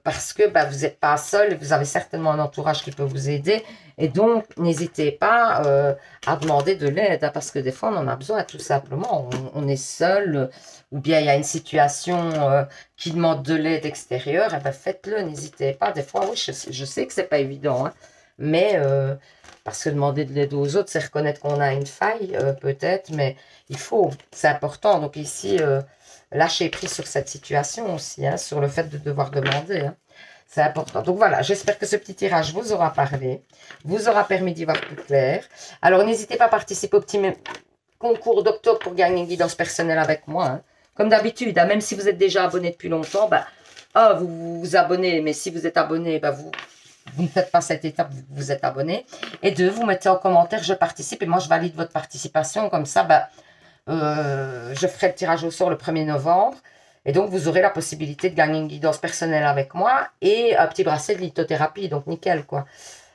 Parce que vous n'êtes pas seul, vous avez certainement un entourage qui peut vous aider. Et donc, n'hésitez pas à demander de l'aide, hein, parce que des fois, on en a besoin, tout simplement. On est seul, ou bien il y a une situation qui demande de l'aide extérieure, et faites-le, n'hésitez pas. Des fois, oui, je sais que c'est pas évident, hein, mais parce que demander de l'aide aux autres, c'est reconnaître qu'on a une faille, peut-être, mais il faut, c'est important. Donc ici... lâcher prise sur cette situation aussi, hein, sur le fait de devoir demander. Hein. C'est important. Donc voilà, j'espère que ce petit tirage vous aura parlé, vous aura permis d'y voir plus clair. Alors n'hésitez pas à participer au petit concours d'octobre pour gagner une guidance personnelle avec moi. Hein. Comme d'habitude, hein, même si vous êtes déjà abonné depuis longtemps, vous vous abonnez, mais si vous êtes abonné, vous ne faites pas cette étape, vous êtes abonné. Et 2, vous mettez en commentaire, je participe, et moi je valide votre participation, comme ça, je ferai le tirage au sort le 1er novembre. Et donc, vous aurez la possibilité de gagner une guidance personnelle avec moi et un petit bracelet de lithothérapie. Donc, nickel, quoi.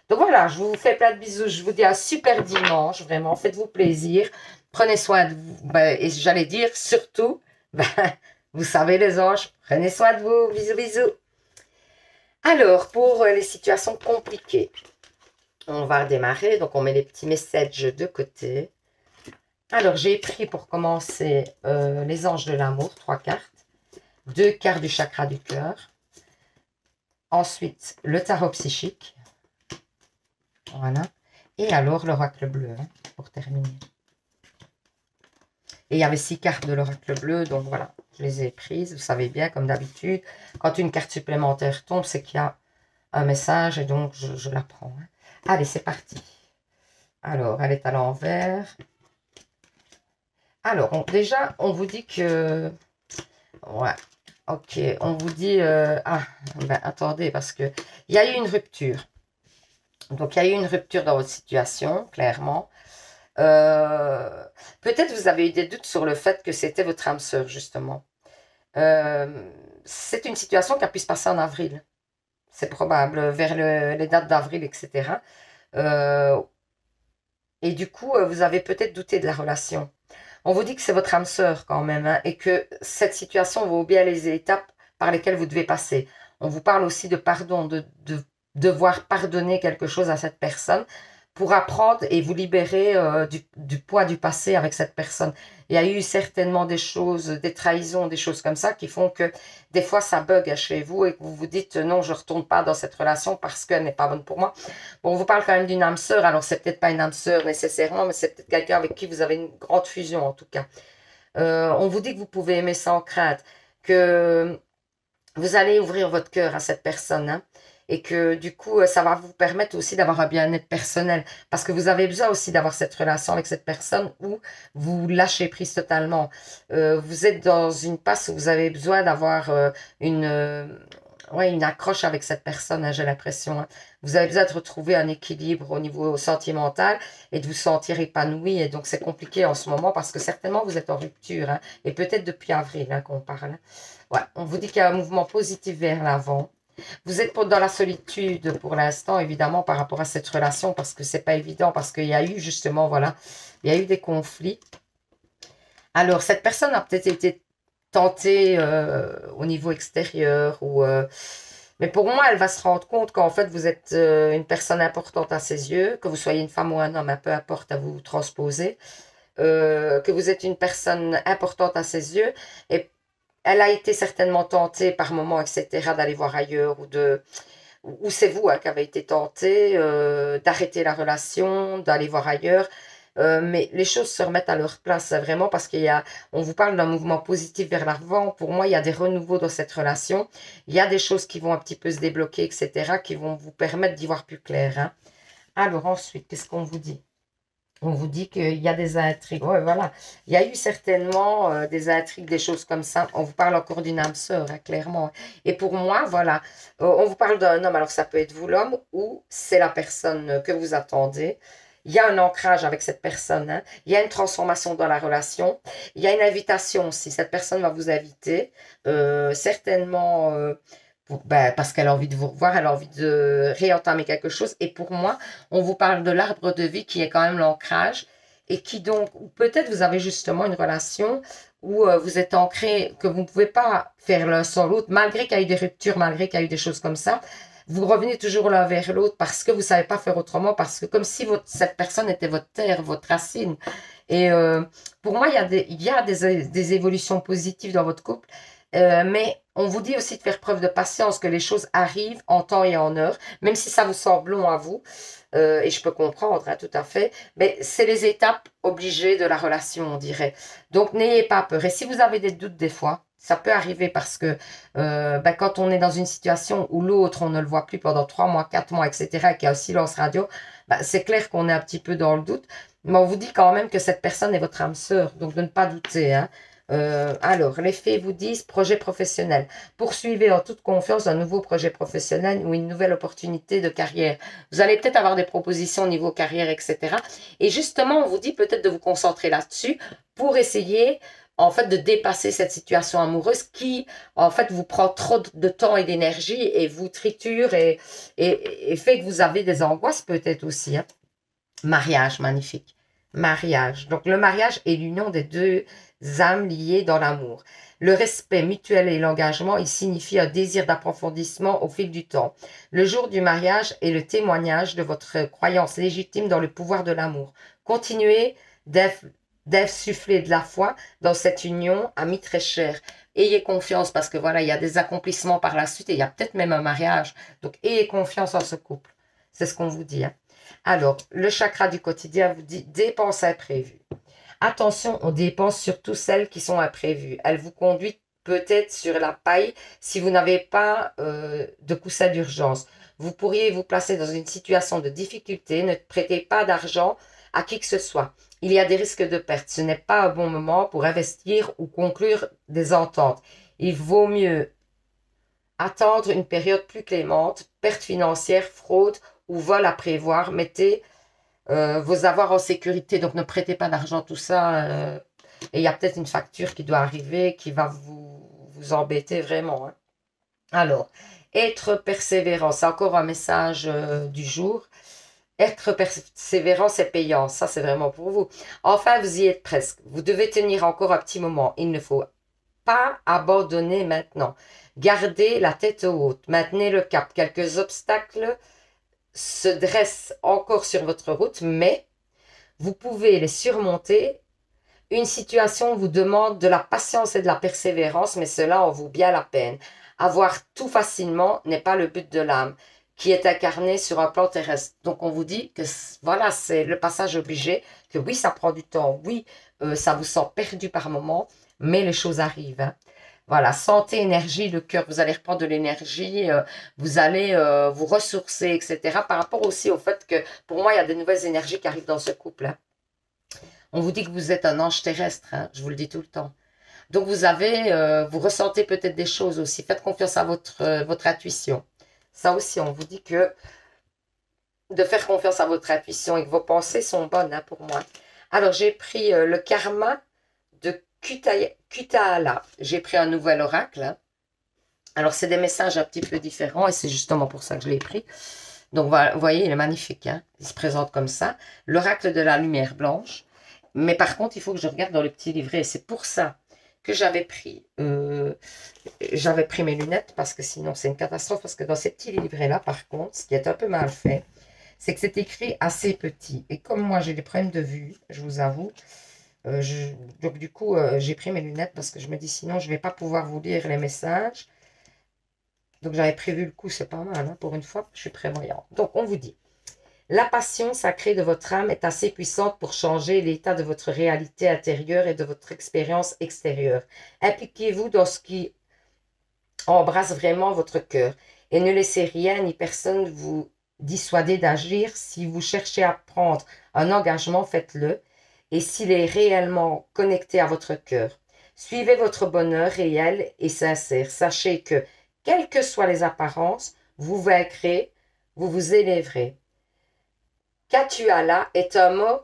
Donc, voilà, je vous fais plein de bisous. Je vous dis un super dimanche. Vraiment, faites-vous plaisir. Prenez soin de vous. Et j'allais dire, surtout, vous savez les anges, prenez soin de vous. Bisous, bisous. Alors, pour les situations compliquées, on va redémarrer. Donc, on met les petits messages de côté. Alors, j'ai pris pour commencer les anges de l'amour, 3 cartes. 2 cartes du chakra du cœur. Ensuite, le tarot psychique. Voilà. Et alors, l'oracle bleu, hein, pour terminer. Et il y avait 6 cartes de l'oracle bleu, donc voilà, je les ai prises. Vous savez bien, comme d'habitude, quand une carte supplémentaire tombe, c'est qu'il y a un message, et donc je la prends. Hein. Allez, c'est parti. Alors, elle est à l'envers. Alors, déjà, on vous dit que... Ouais, ok. On vous dit... attendez, parce que il y a eu une rupture. Donc, il y a eu une rupture dans votre situation, clairement. Peut-être vous avez eu des doutes sur le fait que c'était votre âme sœur, justement. C'est une situation qui a pu se passer en avril. C'est probable, vers les dates d'avril, etc. Et du coup, vous avez peut-être douté de la relation. On vous dit que c'est votre âme sœur quand même, hein, et que cette situation vaut bien les étapes par lesquelles vous devez passer. On vous parle aussi de pardon, de devoir pardonner quelque chose à cette personne pour apprendre et vous libérer du poids du passé avec cette personne. Il y a eu certainement des choses, des trahisons, des choses comme ça qui font que des fois ça bug chez vous et que vous vous dites non, je ne retourne pas dans cette relation parce qu'elle n'est pas bonne pour moi. Bon, on vous parle quand même d'une âme sœur, alors c'est peut-être pas une âme sœur nécessairement, mais c'est peut-être quelqu'un avec qui vous avez une grande fusion en tout cas. On vous dit que vous pouvez aimer sans crainte, que vous allez ouvrir votre cœur à cette personne, hein, et que du coup, ça va vous permettre aussi d'avoir un bien-être personnel, parce que vous avez besoin aussi d'avoir cette relation avec cette personne où vous lâchez prise totalement. Vous êtes dans une passe où vous avez besoin d'avoir une accroche avec cette personne, hein, j'ai l'impression. Hein. Vous avez besoin de retrouver un équilibre au niveau sentimental et de vous sentir épanoui. Et donc, c'est compliqué en ce moment parce que certainement, vous êtes en rupture. Hein, et peut-être depuis avril hein, qu'on parle. Ouais, on vous dit qu'il y a un mouvement positif vers l'avant. Vous êtes dans la solitude pour l'instant, évidemment, par rapport à cette relation, parce que c'est pas évident, parce qu'il y a eu justement, voilà, il y a eu des conflits. Alors, cette personne a peut-être été tentée au niveau extérieur, mais pour moi, elle va se rendre compte qu'en fait, vous êtes une personne importante à ses yeux, que vous soyez une femme ou un homme, peu importe à vous transposer, que vous êtes une personne importante à ses yeux, et elle a été certainement tentée par moments, etc., d'aller voir ailleurs, ou c'est vous qui avez été tenté d'arrêter la relation, d'aller voir ailleurs. Mais les choses se remettent à leur place, vraiment, parce on vous parle d'un mouvement positif vers l'avant. Pour moi, il y a des renouveaux dans cette relation. Il y a des choses qui vont un petit peu se débloquer, etc., qui vont vous permettre d'y voir plus clair. Hein. Alors ensuite, qu'est-ce qu'on vous dit? On vous dit qu'il y a des intrigues. Ouais, voilà. Il y a eu certainement des intrigues, des choses comme ça. On vous parle encore d'une âme sœur, hein, clairement. Et pour moi, voilà, on vous parle d'un homme. Alors, ça peut être vous l'homme ou c'est la personne que vous attendez. Il y a un ancrage avec cette personne. Hein. Il y a une transformation dans la relation. Il y a une invitation aussi. Cette personne va vous inviter. Certainement... parce qu'elle a envie de vous revoir, elle a envie de réentamer quelque chose. Et pour moi, on vous parle de l'arbre de vie qui est quand même l'ancrage et qui donc, ou peut-être vous avez justement une relation où vous êtes ancré, que vous ne pouvez pas faire l'un sans l'autre, malgré qu'il y a eu des ruptures, malgré qu'il y a eu des choses comme ça. Vous revenez toujours l'un vers l'autre parce que vous ne savez pas faire autrement, parce que comme si cette personne était votre terre, votre racine. Et pour moi, il y a des évolutions positives dans votre couple. Mais on vous dit aussi de faire preuve de patience, que les choses arrivent en temps et en heure, même si ça vous semble long à vous, et je peux comprendre, hein, tout à fait, mais c'est les étapes obligées de la relation, on dirait. Donc, n'ayez pas peur. Et si vous avez des doutes des fois, ça peut arriver parce que quand on est dans une situation où l'autre, on ne le voit plus pendant 3 mois, 4 mois, etc., et qu'il y a un silence radio, c'est clair qu'on est un petit peu dans le doute, mais on vous dit quand même que cette personne est votre âme sœur, donc de ne pas douter, hein. Alors, les fées vous disent projet professionnel. Poursuivez en toute confiance un nouveau projet professionnel ou une nouvelle opportunité de carrière. Vous allez peut-être avoir des propositions au niveau carrière, etc. Et justement, on vous dit peut-être de vous concentrer là-dessus pour essayer, en fait, de dépasser cette situation amoureuse qui, en fait, vous prend trop de temps et d'énergie et vous triture et fait que vous avez des angoisses peut-être aussi. Hein. Mariage, magnifique. Mariage. Donc, le mariage est l'union des deux âmes liées dans l'amour. Le respect mutuel et l'engagement, il signifie un désir d'approfondissement au fil du temps. Le jour du mariage est le témoignage de votre croyance légitime dans le pouvoir de l'amour. Continuez d'insuffler de la foi dans cette union, amis très chers. Ayez confiance parce que voilà, il y a des accomplissements par la suite et il y a peut-être même un mariage. Donc, ayez confiance en ce couple. C'est ce qu'on vous dit. Hein. Alors, le chakra du quotidien vous dit dépenses imprévues. Attention aux dépenses, surtout celles qui sont imprévues. Elles vous conduisent peut-être sur la paille si vous n'avez pas de coussin d'urgence. Vous pourriez vous placer dans une situation de difficulté. Ne prêtez pas d'argent à qui que ce soit. Il y a des risques de perte. Ce n'est pas un bon moment pour investir ou conclure des ententes. Il vaut mieux attendre une période plus clémente, perte financière, fraude ou vol à prévoir. Mettez vos avoirs en sécurité, donc ne prêtez pas d'argent, tout ça. Et il y a peut-être une facture qui doit arriver qui va vous embêter vraiment. Hein. Alors, être persévérant, c'est encore un message du jour. Être persévérant, c'est payant. Ça, c'est vraiment pour vous. Enfin, vous y êtes presque. Vous devez tenir encore un petit moment. Il ne faut pas abandonner maintenant. Gardez la tête haute. Maintenez le cap. Quelques obstacles se dressent encore sur votre route, mais vous pouvez les surmonter. Une situation vous demande de la patience et de la persévérance, mais cela en vaut bien la peine. Avoir tout facilement n'est pas le but de l'âme, qui est incarnée sur un plan terrestre. Donc on vous dit que voilà, c'est le passage obligé, que oui, ça prend du temps, oui, ça vous sent perdu par moment, mais les choses arrivent. Hein. Voilà, santé, énergie, le cœur, vous allez reprendre de l'énergie, vous allez vous ressourcer, etc. Par rapport aussi au fait que, pour moi, il y a des nouvelles énergies qui arrivent dans ce couple. Hein. On vous dit que vous êtes un ange terrestre, hein, je vous le dis tout le temps. Donc, vous ressentez peut-être des choses aussi. Faites confiance à votre intuition. Ça aussi, on vous dit que de faire confiance à votre intuition et que vos pensées sont bonnes hein, pour moi. Alors, j'ai pris le karma de Kutaala. J'ai pris un nouvel oracle. Hein. Alors, c'est des messages un petit peu différents et c'est justement pour ça que je l'ai pris. Donc, vous voyez, il est magnifique, hein? Il se présente comme ça. L'oracle de la lumière blanche. Mais par contre, il faut que je regarde dans le petit livret. Et c'est pour ça que j'avais pris mes lunettes parce que sinon, c'est une catastrophe. Parce que dans ces petits livrets-là, par contre, ce qui est un peu mal fait, c'est que c'est écrit assez petit. Et comme moi, j'ai des problèmes de vue, je vous avoue, donc du coup, j'ai pris mes lunettes parce que je me dis, sinon, je ne vais pas pouvoir vous lire les messages. Donc, j'avais prévu le coup, c'est pas mal, hein, pour une fois, je suis prévoyante. Donc, on vous dit, la passion sacrée de votre âme est assez puissante pour changer l'état de votre réalité intérieure et de votre expérience extérieure. Impliquez-vous dans ce qui embrasse vraiment votre cœur et ne laissez rien ni personne vous dissuader d'agir. Si vous cherchez à prendre un engagement, faites-le et s'il est réellement connecté à votre cœur. Suivez votre bonheur réel et sincère. Sachez que, quelles que soient les apparences, vous vaincrez, vous vous élèverez. Katuala est un mot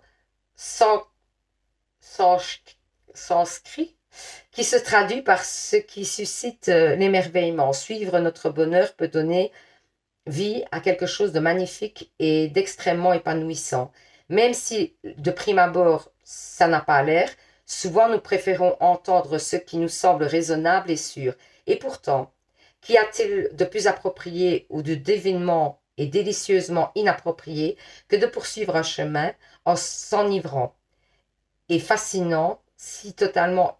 sanskrit qui se traduit par ce qui suscite l'émerveillement. Suivre notre bonheur peut donner vie à quelque chose de magnifique et d'extrêmement épanouissant. Même si, de prime abord, ça n'a pas l'air, souvent nous préférons entendre ce qui nous semble raisonnable et sûr. Et pourtant, qu'y a-t-il de plus approprié ou de divinement et délicieusement inapproprié que de poursuivre un chemin en s'enivrant et fascinant, si totalement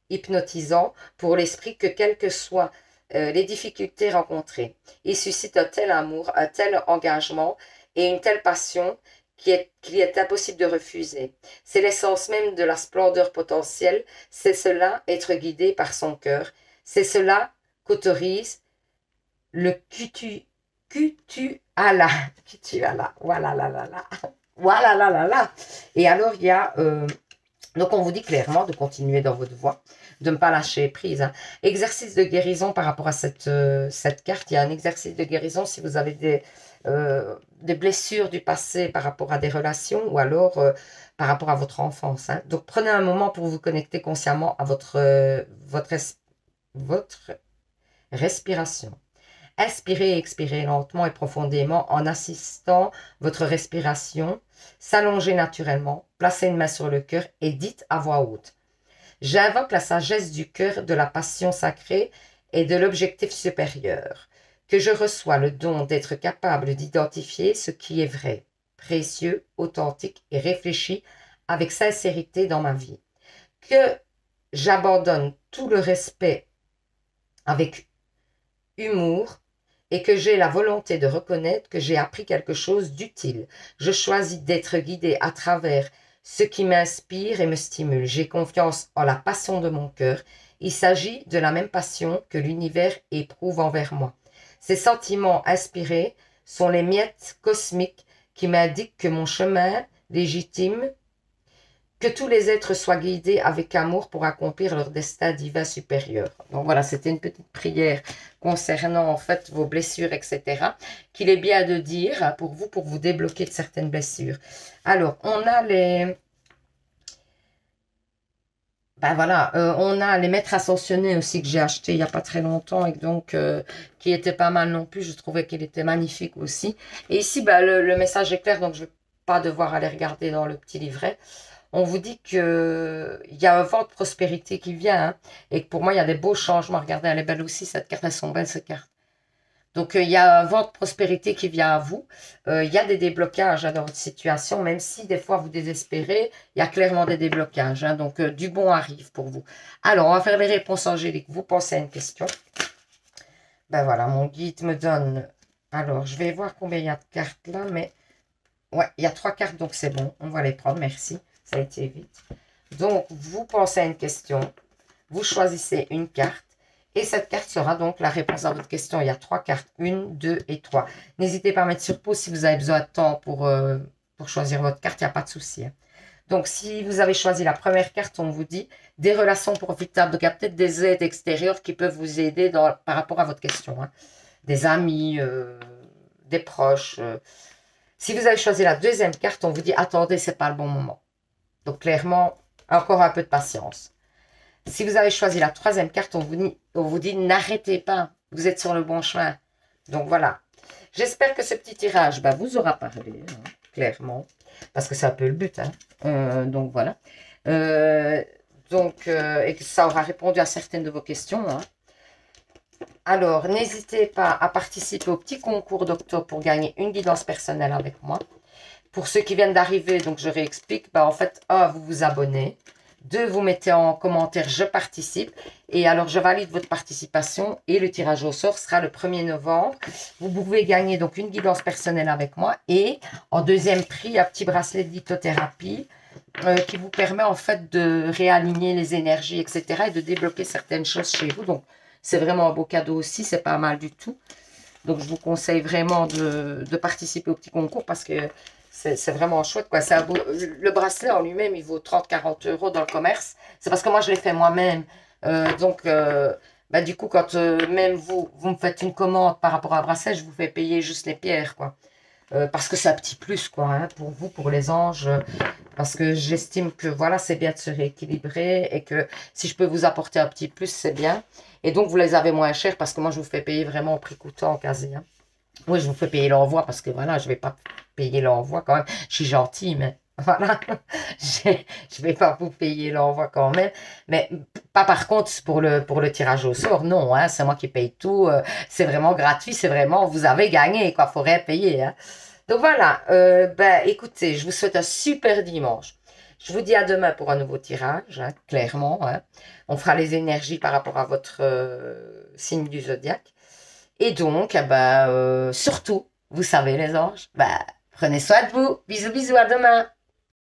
hypnotisant pour l'esprit que quelles que soient les difficultés rencontrées. Il suscite un tel amour, un tel engagement et une telle passion qu'il est impossible de refuser. C'est l'essence même de la splendeur potentielle, c'est cela, être guidé par son cœur, c'est cela qu'autorise le Kutuala. Kutuala, voilà là là là. Voilà là là là. Et alors, il y a... donc, on vous dit clairement de continuer dans votre voie, de ne pas lâcher prise. Hein. Exercice de guérison par rapport à cette carte. Il y a un exercice de guérison si vous avez des blessures du passé par rapport à des relations ou alors par rapport à votre enfance. Hein. Donc, prenez un moment pour vous connecter consciemment à votre respiration. Inspirez et expirez lentement et profondément en assistant votre respiration. S'allonger naturellement, placez une main sur le cœur et dites à voix haute. J'invoque la sagesse du cœur, de la passion sacrée et de l'objectif supérieur, que je reçois le don d'être capable d'identifier ce qui est vrai, précieux, authentique et réfléchi avec sincérité dans ma vie. Que j'abandonne tout le respect avec humour et que j'ai la volonté de reconnaître que j'ai appris quelque chose d'utile. Je choisis d'être guidée à travers ce qui m'inspire et me stimule. J'ai confiance en la passion de mon cœur. Il s'agit de la même passion que l'univers éprouve envers moi. Ces sentiments inspirés sont les miettes cosmiques qui m'indiquent que mon chemin légitime, que tous les êtres soient guidés avec amour pour accomplir leur destin divin supérieur. Donc voilà, c'était une petite prière concernant en fait vos blessures, etc. Qu'il est bien de dire pour vous débloquer de certaines blessures. Alors, on a les... Ben voilà, on a les maîtres ascensionnés aussi que j'ai acheté il n'y a pas très longtemps et donc qui était pas mal non plus. Je trouvais qu'il était magnifique aussi. Et ici, ben, le message est clair, donc je ne vais pas devoir aller regarder dans le petit livret. On vous dit qu'il y a un vent de prospérité qui vient, hein, et que pour moi, il y a des beaux changements. Regardez, elle est belle aussi, cette carte, elles sont belles, ces cartes. Donc, il y a un vent de prospérité qui vient à vous. Il y a des déblocages hein, dans votre situation, même si des fois vous désespérez, il y a clairement des déblocages. Hein, donc, du bon arrive pour vous. Alors, on va faire les réponses angéliques. Vous pensez à une question. Ben voilà, mon guide me donne... Alors, je vais voir combien il y a de cartes là, mais... Ouais, il y a 3 cartes, donc c'est bon. On va les prendre, merci. Ça a été vite. Donc, vous pensez à une question. Vous choisissez une carte. Et cette carte sera donc la réponse à votre question. Il y a 3 cartes. 1, 2 et 3. N'hésitez pas à mettre sur pause si vous avez besoin de temps pour choisir votre carte. Il n'y a pas de souci. Hein. Donc, si vous avez choisi la première carte, on vous dit des relations profitables. Donc, il y a peut-être des aides extérieures qui peuvent vous aider par rapport à votre question. Hein. Des amis, des proches. Si vous avez choisi la deuxième carte, on vous dit attendez, c'est pas le bon moment. Donc, clairement, encore un peu de patience. Si vous avez choisi la troisième carte, on vous dit n'arrêtez pas Vous êtes sur le bon chemin. Donc voilà. J'espère que ce petit tirage vous aura parlé, hein, clairement. Parce que c'est un peu le but. Hein. Donc voilà. Et que ça aura répondu à certaines de vos questions. Hein. Alors, n'hésitez pas à participer au petit concours d'octobre pour gagner une guidance personnelle avec moi. Pour ceux qui viennent d'arriver, donc je réexplique, en fait, vous vous abonnez. 2, vous mettez en commentaire « Je participe ». Et alors, je valide votre participation et le tirage au sort sera le 1er novembre. Vous pouvez gagner donc une guidance personnelle avec moi et en deuxième prix, un petit bracelet de lithothérapie qui vous permet en fait de réaligner les énergies, etc. et de débloquer certaines choses chez vous. Donc, c'est vraiment un beau cadeau aussi, c'est pas mal du tout. Donc, je vous conseille vraiment de participer au petit concours parce que c'est vraiment chouette, quoi. Le bracelet en lui-même, il vaut 30-40 € dans le commerce. C'est parce que moi, je l'ai fait moi-même. Du coup, quand même vous me faites une commande par rapport à un bracelet, je vous fais payer juste les pierres, quoi. Parce que c'est un petit plus, quoi, hein, pour vous, pour les anges. Parce que j'estime que, voilà, c'est bien de se rééquilibrer et que si je peux vous apporter un petit plus, c'est bien. Et donc, vous les avez moins chers parce que moi, je vous fais payer vraiment au prix coûtant, quasi, hein. Oui, je vous fais payer l'envoi parce que voilà, je ne vais pas payer l'envoi quand même. Je suis gentille, mais voilà, je ne vais pas vous payer l'envoi quand même. Mais pas par contre pour le tirage au sort, non, hein, c'est moi qui paye tout. C'est vraiment gratuit, c'est vraiment, vous avez gagné, quoi, faut rien payer. Hein. Donc voilà, écoutez, je vous souhaite un super dimanche. Je vous dis à demain pour un nouveau tirage, hein, clairement. Hein. On fera les énergies par rapport à votre signe du zodiaque. Et donc, surtout, vous savez les anges, prenez soin de vous. Bisous, bisous, à demain.